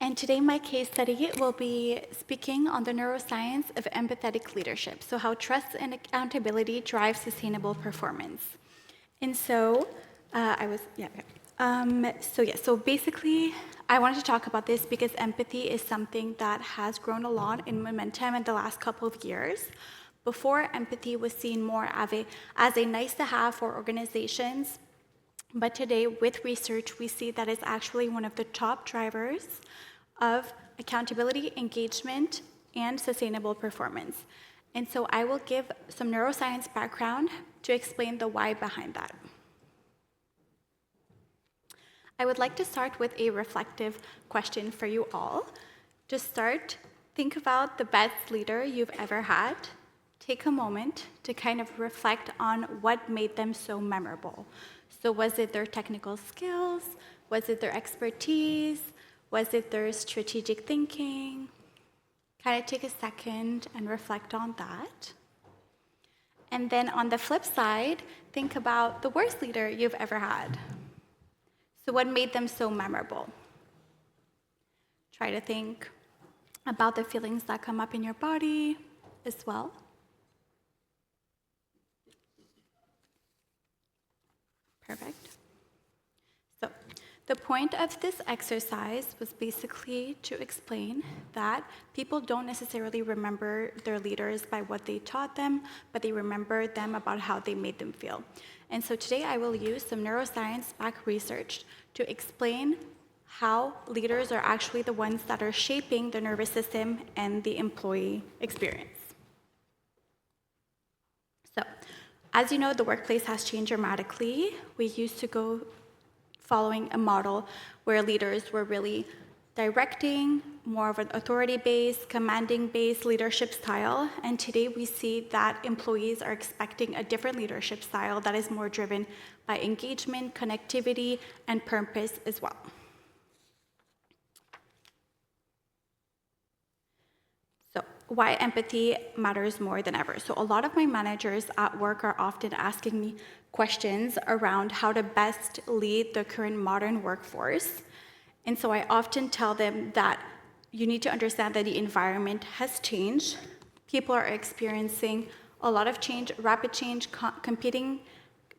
And today my case study will be speaking on the neuroscience of empathetic leadership, so how trust and accountability drive sustainable performance. And so so basically I wanted to talk about this because empathy is something that has grown a lot in momentum in the last couple of years. Before, empathy was seen more as a nice to have for organizations, but today with research we see that it's actually one of the top drivers of accountability, engagement, and sustainable performance. And so I will give some neuroscience background to explain the why behind that. I would like to start with a reflective question for you all. To start, think about the best leader you've ever had. Take a moment to kind of reflect on what made them so memorable. So was it their technical skills? Was it their expertise? Was it their strategic thinking? Kind of take a second and reflect on that. And then on the flip side, think about the worst leader you've ever had. So what made them so memorable? Try to think about the feelings that come up in your body as well. Perfect. So the point of this exercise was basically to explain that people don't necessarily remember their leaders by what they taught them, but they remember them about how they made them feel. And so today I will use some neuroscience-backed research to explain how leaders are actually the ones that are shaping the nervous system and the employee experience. So, as you know, the workplace has changed dramatically. We used to go following a model where leaders were really directing, more of an authority-based, commanding-based leadership style. And today we see that employees are expecting a different leadership style that is more driven by engagement, connectivity, and purpose as well. So why empathy matters more than ever. So a lot of my managers at work are often asking me questions around how to best lead the current modern workforce. And so I often tell them that you need to understand that the environment has changed. People are experiencing a lot of change, rapid change, competing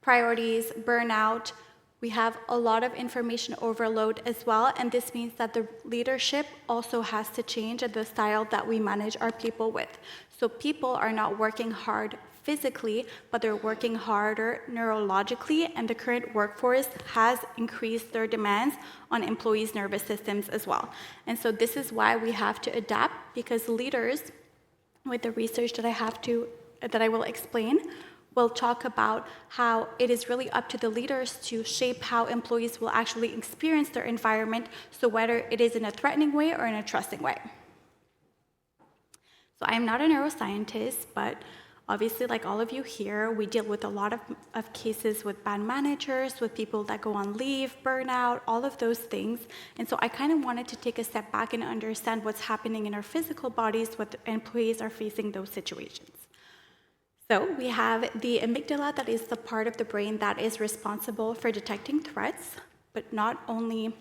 priorities, burnout. We have a lot of information overload as well, and this means that the leadership also has to change at the style that we manage our people with. So people are not working hard physically, but they're working harder neurologically, and the current workforce has increased their demands on employees' nervous systems as well. And so this is why we have to adapt, because leaders, with the research that I will explain, will talk about how it is really up to the leaders to shape how employees will actually experience their environment, so whether it is in a threatening way or in a trusting way. So I am not a neuroscientist, but obviously, like all of you here, we deal with a lot of cases with bad managers, with people that go on leave, burnout, all of those things. And so I kind of wanted to take a step back and understand what's happening in our physical bodies when employees are facing those situations. So we have the amygdala, that is the part of the brain that is responsible for detecting threats, but not only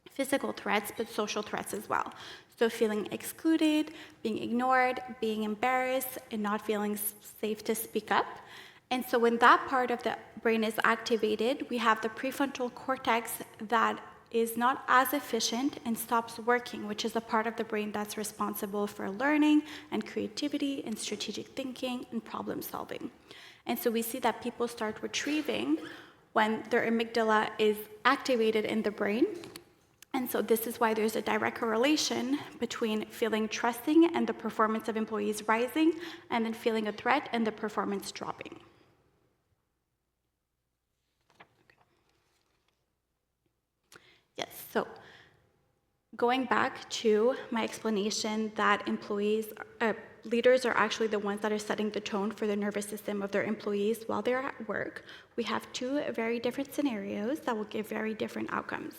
physical threats, but social threats as well. So feeling excluded, being ignored, being embarrassed, and not feeling safe to speak up. And so when that part of the brain is activated, we have the prefrontal cortex that is not as efficient and stops working, which is the part of the brain that's responsible for learning and creativity and strategic thinking and problem solving. And so we see that people start retrieving when their amygdala is activated in the brain. And so this is why there's a direct correlation between feeling trusting and the performance of employees rising, and then feeling a threat and the performance dropping. Yes, so going back to my explanation that leaders are actually the ones that are setting the tone for the nervous system of their employees while they're at work, we have two very different scenarios that will give very different outcomes.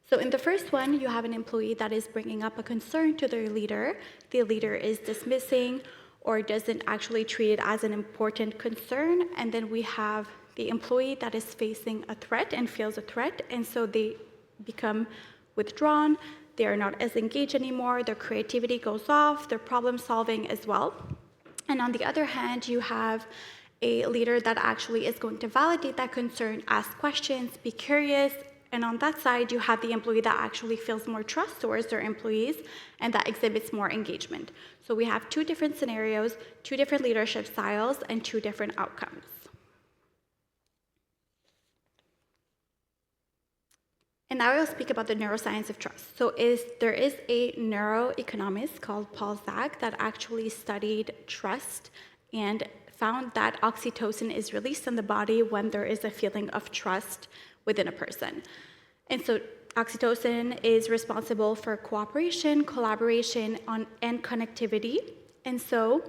So in the first one, you have an employee that is bringing up a concern to their leader. The leader is dismissing or doesn't actually treat it as an important concern. And then we have the employee that is facing a threat and feels a threat, and so they become withdrawn, they are not as engaged anymore, their creativity goes off, their problem solving as well. And on the other hand, you have a leader that actually is going to validate that concern, ask questions, be curious. And on that side, you have the employee that actually feels more trust towards their employees and that exhibits more engagement. So we have two different scenarios, two different leadership styles, and two different outcomes. And now I'll speak about the neuroscience of trust. So there is a neuroeconomist called Paul Zak that actually studied trust and found that oxytocin is released in the body when there is a feeling of trust within a person. And so oxytocin is responsible for cooperation, collaboration, and connectivity. And so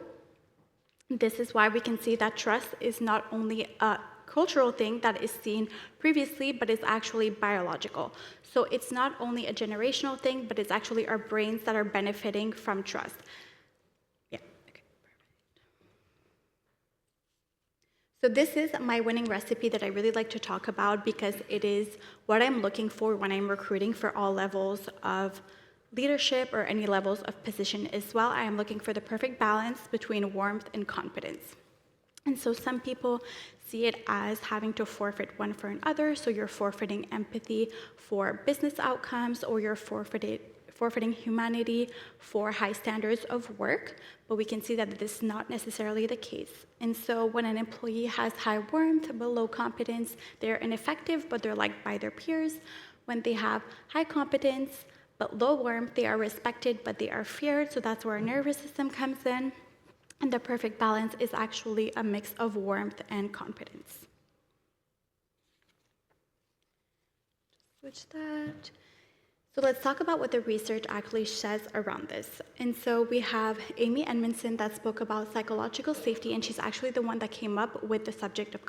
this is why we can see that trust is not only a cultural thing that is seen previously, but is actually biological. So it's not only a generational thing, but it's actually our brains that are benefiting from trust. Yeah, okay. So this is my winning recipe that I really like to talk about because it is what I'm looking for when I'm recruiting for all levels of leadership or any levels of position as well. I am looking for the perfect balance between warmth and confidence. And so some people see it as having to forfeit one for another. So you're forfeiting empathy for business outcomes, or you're forfeiting humanity for high standards of work. But we can see that this is not necessarily the case. And so when an employee has high warmth but low competence, they're ineffective, but they're liked by their peers. When they have high competence but low warmth, they are respected, but they are feared. So that's where our nervous system comes in. And the perfect balance is actually a mix of warmth and competence. Switch that. So let's talk about what the research actually says around this. And so we have Amy Edmondson that spoke about psychological safety, and she's actually the one that came up with the subject of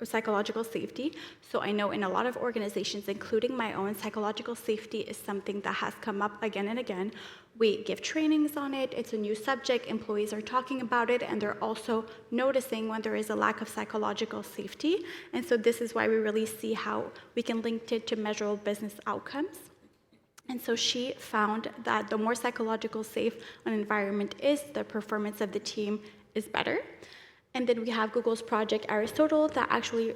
psychological safety. So I know in a lot of organizations, including my own, psychological safety is something that has come up again and again. We give trainings on it. It's a new subject. Employees are talking about it, and they're also noticing when there is a lack of psychological safety. And so this is why we really see how we can link it to measurable business outcomes. And so she found that the more psychological safe an environment is, the performance of the team is better. And then we have Google's Project Aristotle that actually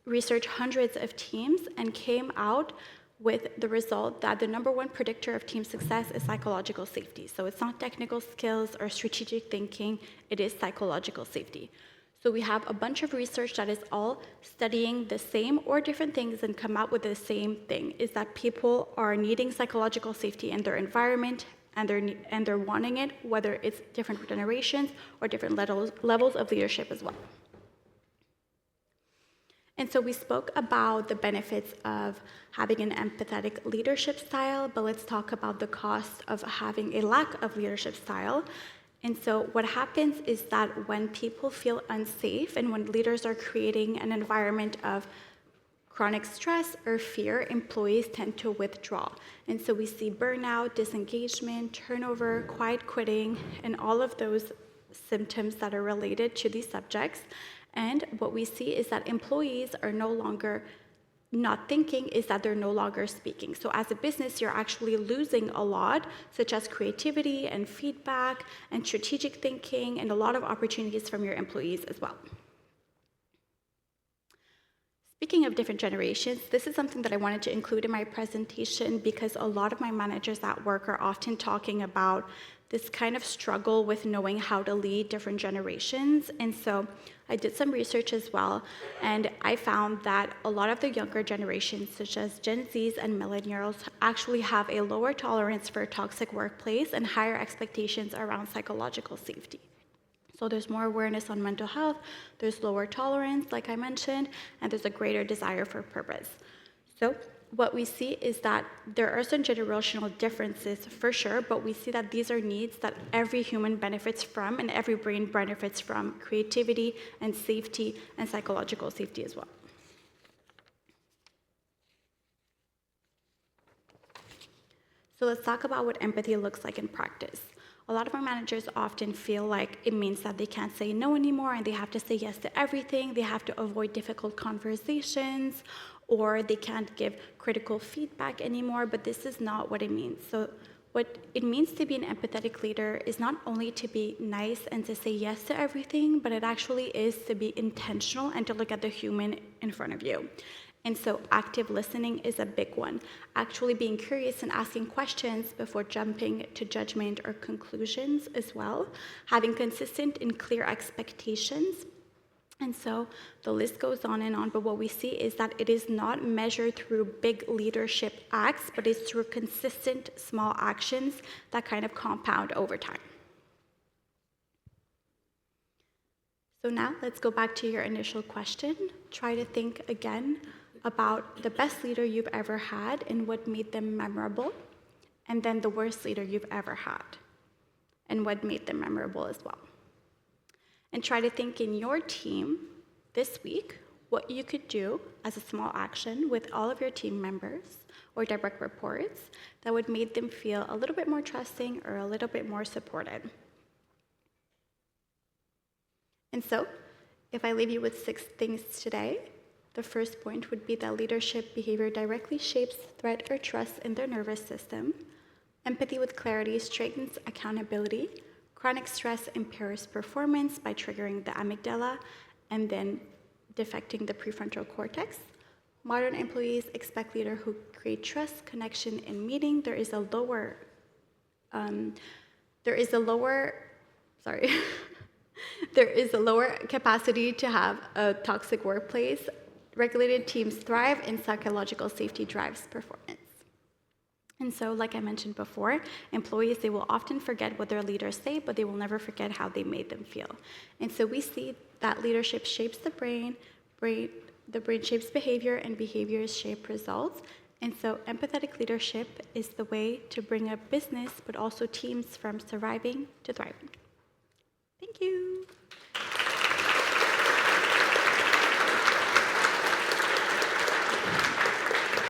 researched hundreds of teams and came out with the result that the number one predictor of team success is psychological safety. So it's not technical skills or strategic thinking, it is psychological safety. So we have a bunch of research that is all studying the same or different things and come out with the same thing, is that people are needing psychological safety in their environment, and they're wanting it, whether it's different generations or different levels of leadership as well. And so we spoke about the benefits of having an empathetic leadership style, but let's talk about the cost of having a lack of leadership style. And so what happens is that when people feel unsafe and when leaders are creating an environment of chronic stress or fear, employees tend to withdraw. And so we see burnout, disengagement, turnover, quiet quitting, and all of those symptoms that are related to these subjects. And what we see is that employees are no longer not thinking, is that they're no longer speaking. So as a business, you're actually losing a lot, such as creativity and feedback and strategic thinking and a lot of opportunities from your employees as well. Speaking of different generations, this is something that I wanted to include in my presentation because a lot of my managers at work are often talking about this kind of struggle with knowing how to lead different generations. And so I did some research as well, and I found that a lot of the younger generations, such as Gen Zs and millennials, actually have a lower tolerance for a toxic workplace and higher expectations around psychological safety. So there's more awareness on mental health, there's lower tolerance, like I mentioned, and there's a greater desire for purpose. So what we see is that there are some generational differences for sure, but we see that these are needs that every human benefits from and every brain benefits from: creativity and safety and psychological safety as well. So let's talk about what empathy looks like in practice. A lot of our managers often feel like it means that they can't say no anymore and they have to say yes to everything. They have to avoid difficult conversations, or they can't give critical feedback anymore, but this is not what it means. So what it means to be an empathetic leader is not only to be nice and to say yes to everything, but it actually is to be intentional and to look at the human in front of you. And so active listening is a big one. Actually being curious and asking questions before jumping to judgment or conclusions as well. Having consistent and clear expectations. And so the list goes on, but what we see is that it is not measured through big leadership acts, but it's through consistent small actions that kind of compound over time. So now let's go back to your initial question. Try to think again about the best leader you've ever had and what made them memorable, and then the worst leader you've ever had and what made them memorable as well. And try to think in your team this week what you could do as a small action with all of your team members or direct reports that would make them feel a little bit more trusting or a little bit more supported. And so, if I leave you with 6 things today, the first point would be that leadership behavior directly shapes threat or trust in their nervous system. Empathy with clarity strengthens accountability. Chronic stress impairs performance by triggering the amygdala and then defecting the prefrontal cortex. Modern employees expect leaders who create trust, connection, and meaning. There is a lower capacity to have a toxic workplace. Regulated teams thrive, and psychological safety drives performance. And so, like I mentioned before, employees, they will often forget what their leaders say, but they will never forget how they made them feel. And so we see that leadership shapes the brain shapes behavior, and behaviors shape results. And so empathetic leadership is the way to bring a business, but also teams from surviving to thriving. Thank you.